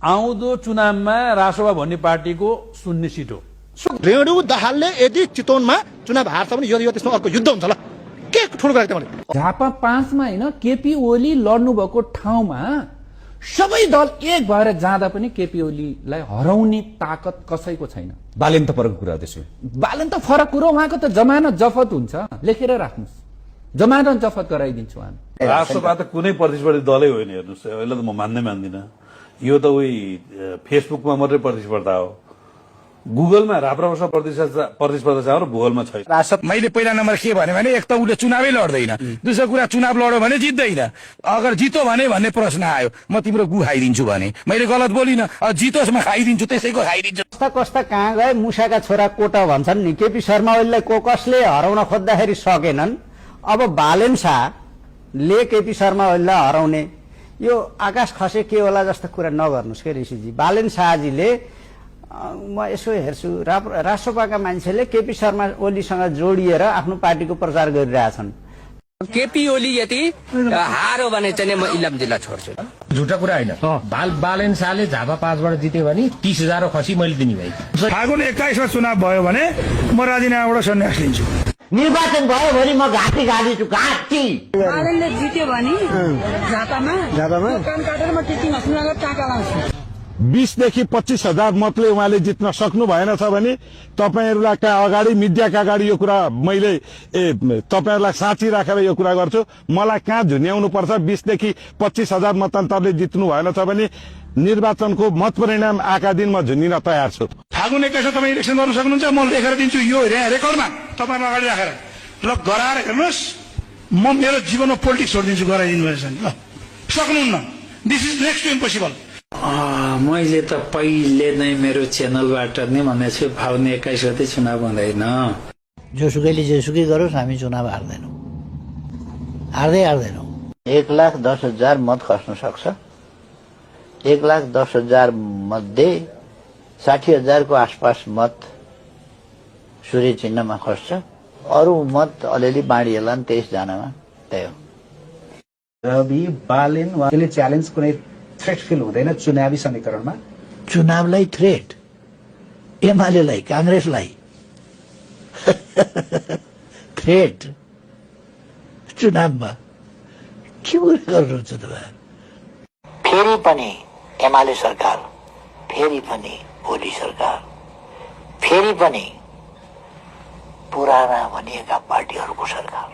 आउँदो चुनावमा रासोपा भन्ने पार्टीको 0 सिट हो। रेणु दाहालले यदि चितवनमा चुनाव हार्छ भने यो त्यसमा अर्को युद्ध हुन्छ ल। के ठुलो कुरा मैले झापा 5 मा हैन केपी ओली लड्नु भएको ठाउँमा सबै दल एक भएर जाँदा पनि केपी ओलीलाई हराउने ताकत कसैको छैन। बालेन त फरक कुरा त्यसो। बालेन त फरक कुरो, उहाँको त जमानत जफत हुन्छ, लेखेर राख्नुस्, जमानत जफत गराइदिन्छु हामी। राष्ट्रपा त कुनै प्रतिस्पर्धी दलै होइन, हेर्नुस् अहिले त म मान्दिनँ। यो त उही फेसबुकमा मात्रै प्रतिस्पर्धा हो। गुगलमा राप्रपा प्रतिस्पर्धा छ र भूगोलमा छैन। मैले पहिला नम्बर के भने एक त उसले चुनावै लड्दैन, दोस्रो कुरा चुनाव लड्यो भने जित्दैन, अगर जितो भने भन्ने प्रश्न आयो म तिम्रो गु खाइदिन्छु भने मैले गलत बोलिनँ, जितोस् म खाइदिन्छु, त्यसैको खाइदिन्छु। कस्ता कस्ता कहाँ गए मुसाका छोरा कोटा भन्छन् नि। केपी शर्मा ओलीलाई कसले हराउन खोज्दाखेरि सकेनन्, अब बालेन शाहले केपी शर्मा ओलीलाई हराउने यो आकाश खसे के होला जस्तो कुरा नगर्नुहोस् के ऋषिजी। बालेन शाहजीले म यसो हेर्छु राष्ट्रपाका मान्छेले केपी शर्मा ओलीसँग जोडिएर आफ्नो पार्टीको प्रचार गरिरहेछन्। केपी ओली यदि हारो भने चाहिँ म इलाम जिल्ला छोड्छु। झुटा कुरा होइन। बालेन शाहले झापा 5 बाट जित्यो भने 30,000 खसी मैले दिने भाइ। फागुन 21 मा चुनाव भयो भने म राजीनामाबाट सन्यास लिन्छु। निर्वाचन भयो भने म घाँटी गाडिन्छु, घाँटी। बालेनले जित्यो भने झापामा कान काटेर म टिटी मसिनबाट टाका लाउँछु। 20 देखि 25,000 मतले उहाँले जित्न सक्नु भएन छ भने तपाईहरुलाई अगाडि मिडियाका अगाडि यो कुरा मैले तपाईहरुलाई साँची राखेर यो कुरा गर्छु। मलाई कहाँ झुन्याउनु पर्छ? 20 देखि 25,000 मतान्तरले जित्नु भएन छ भने निर्वाचनको मत परिणाम आका दिन म झुन्निन तयार छु। फागुन 21 मा तपाई इलेक्सन गर्न सक्नुहुन्छ, म लेखेर दिन्छु यो रेकर्डमा तपाईहरु अगाडि राखेर। ल गराएर हेर्नुस्, म मेरो जीवनमा पोलिटिक्स छोड्दिन्छु गराइदिनु भएछ नि। ल सक्नुहुन्न, this is next to impossible. मैले त पहिले नै मेरो च्यानलबाट नै भनेको छु फागुन 21 गते चुनाव हुँदैन। जोसुकैले जेसुकै गरोस् हामी चुनाव हार्दैनौँ, हार्दैनौँ। 1,10,000 मत खस्न सक्छ। 1,10,000 मध्ये 60,000 को आसपास मत सूर्य चिन्हमा खस्छ, अरू मत अलिअलि बाँडिएला नि 23 जनामा। त्यही हो। रवि बालेन उहाँले च्यालेन्ज कुनै थ्रेट फिल हुँदैन चुनावी समीकरणमा? चुनावलाई थ्रेट, एमालेलाई, कांग्रेसलाई थ्रेट चुनावमा के गर्नुहुन्छ तपाईँ? फेरि पनि एमाले सरकार, फेरि पनि ओली सरकार, फेरि पनि पुराना भनिएका पार्टीहरूको सरकार।